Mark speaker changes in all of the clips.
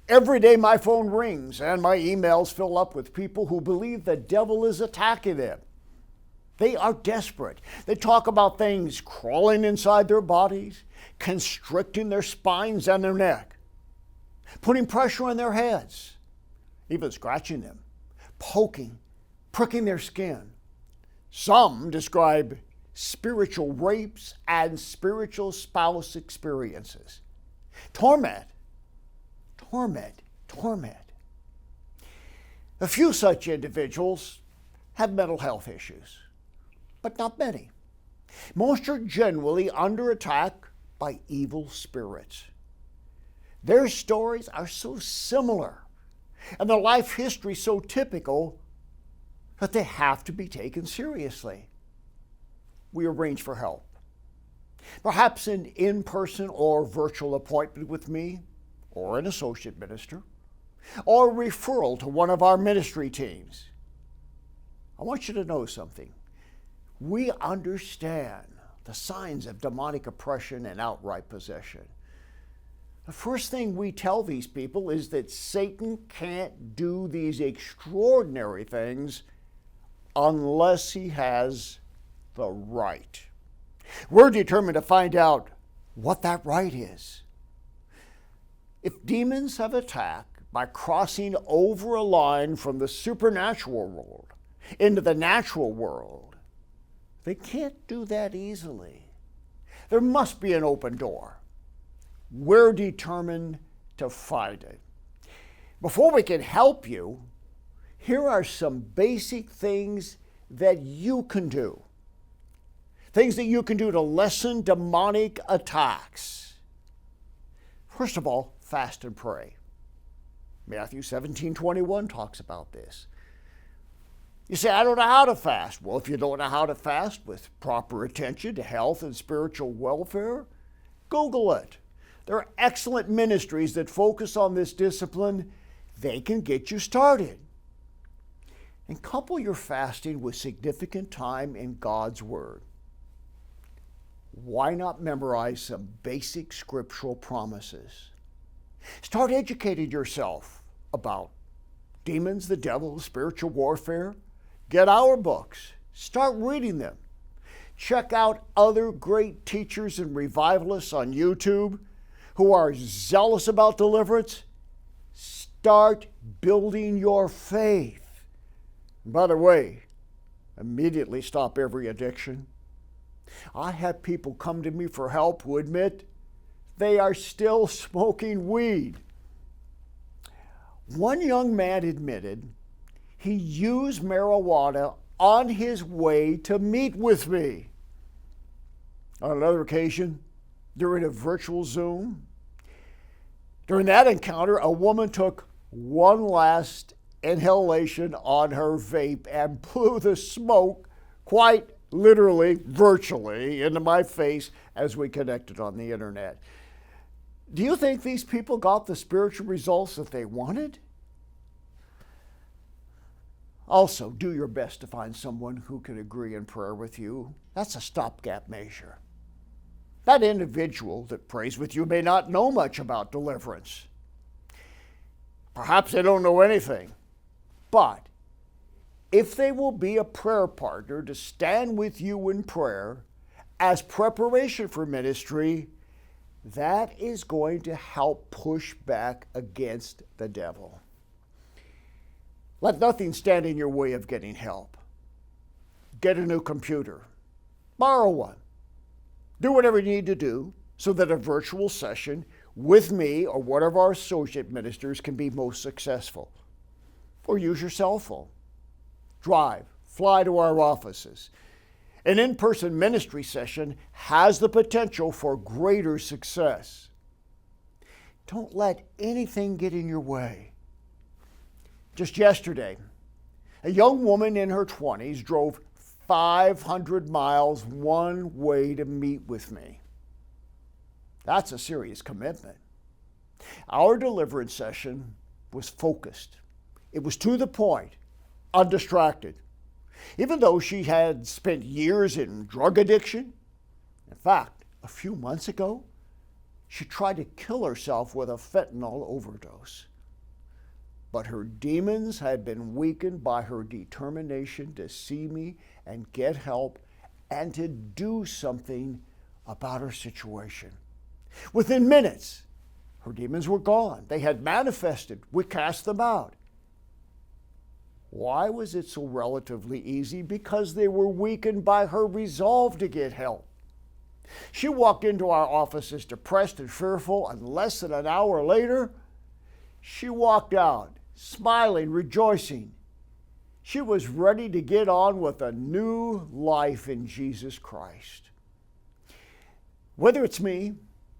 Speaker 1: Every day my phone rings and my emails fill up with people who believe the devil is attacking them. They are desperate. They talk about things crawling inside their bodies, constricting their spines and their neck, putting pressure on their heads, even scratching them, poking, pricking their skin. Some describe spiritual rapes and spiritual spouse experiences. Torment. A few such individuals have mental health issues, but not many. Most are generally under attack by evil spirits. Their stories are so similar and their life history so typical that they have to be taken seriously. We arrange for help. Perhaps an in-person or virtual appointment with me or an associate minister, or a referral to one of our ministry teams. I want you to know something. We understand the signs of demonic oppression and outright possession. The first thing we tell these people is that Satan can't do these extraordinary things unless he has the right. We're determined to find out what that right is. If demons have attacked by crossing over a line from the supernatural world into the natural world, they can't do that easily. There must be an open door. We're determined to find it. Before we can help you, here are some basic things that you can do. Things that you can do to lessen demonic attacks. First of all, fast and pray. Matthew 17:21 talks about this. You say, I don't know how to fast. Well, if you don't know how to fast with proper attention to health and spiritual welfare, Google it. There are excellent ministries that focus on this discipline. They can get you started. And couple your fasting with significant time in God's Word. Why not memorize some basic scriptural promises? Start educating yourself about demons, the devil, spiritual warfare. Get our books. Start reading them. Check out other great teachers and revivalists on YouTube who are zealous about deliverance. Start building your faith. And by the way, immediately stop every addiction. I have people come to me for help who admit they are still smoking weed. One young man admitted he used marijuana on his way to meet with me. On another occasion, during a virtual Zoom, during that encounter, a woman took one last inhalation on her vape and blew the smoke quite literally, virtually, into my face as we connected on the internet. Do you think these people got the spiritual results that they wanted? Also, do your best to find someone who can agree in prayer with you. That's a stopgap measure. That individual that prays with you may not know much about deliverance. Perhaps they don't know anything. But if they will be a prayer partner to stand with you in prayer as preparation for ministry, that is going to help push back against the devil. Let nothing stand in your way of getting help. Get a new computer. Borrow one. Do whatever you need to do so that a virtual session with me or one of our associate ministers can be most successful. Or use your cell phone. Drive, fly to our offices. An in-person ministry session has the potential for greater success. Don't let anything get in your way. Just yesterday, a young woman in her 20s drove 500 miles one way to meet with me. That's a serious commitment. Our deliverance session was focused. It was to the point, undistracted. Even though she had spent years in drug addiction, in fact, a few months ago, she tried to kill herself with a fentanyl overdose. but her demons had been weakened by her determination to see me and get help and to do something about her situation. Within minutes, her demons were gone. They had manifested. We cast them out. Why was it so relatively easy? Because they were weakened by her resolve to get help. She walked into our offices depressed and fearful, and less than an hour later, she walked out, smiling, rejoicing. She was ready to get on with a new life in Jesus Christ. Whether it's me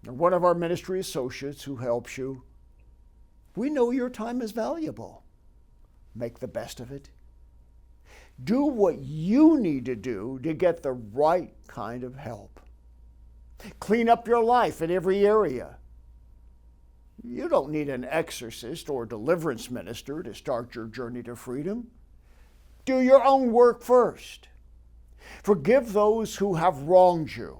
Speaker 1: or one of our ministry associates who helps you, we know your time is valuable. Make the best of it. Do what you need to do to get the right kind of help. Clean up your life in every area. You don't need an exorcist or deliverance minister to start your journey to freedom. Do your own work first. Forgive those who have wronged you.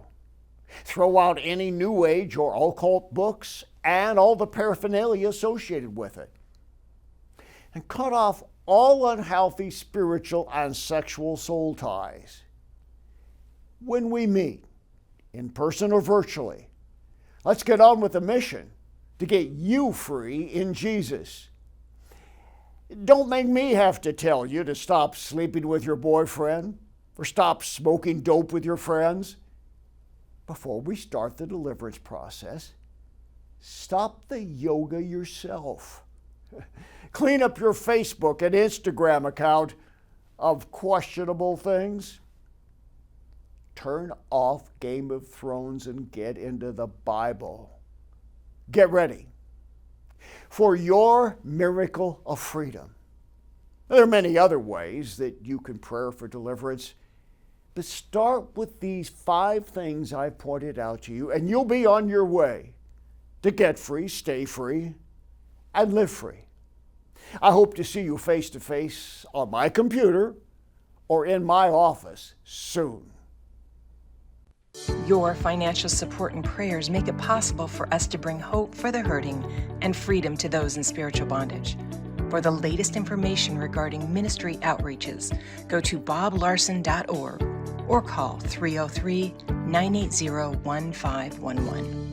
Speaker 1: Throw out any New Age or occult books and all the paraphernalia associated with it. And cut off all unhealthy spiritual and sexual soul ties. When we meet, in person or virtually, let's get on with the mission to get you free in Jesus. Don't make me have to tell you to stop sleeping with your boyfriend or stop smoking dope with your friends. Before we start the deliverance process, stop the yoga yourself. Clean up your Facebook and Instagram account of questionable things. Turn off Game of Thrones and get into the Bible. Get ready for your miracle of freedom. There are many other ways that you can pray for deliverance, but start with these 5 things I've pointed out to you, and you'll be on your way to get free, stay free, and live free. I hope to see you face to face on my computer or in my office soon.
Speaker 2: Your financial support and prayers make it possible for us to bring hope for the hurting and freedom to those in spiritual bondage. For the latest information regarding ministry outreaches, go to boblarson.org or call 303-980-1511.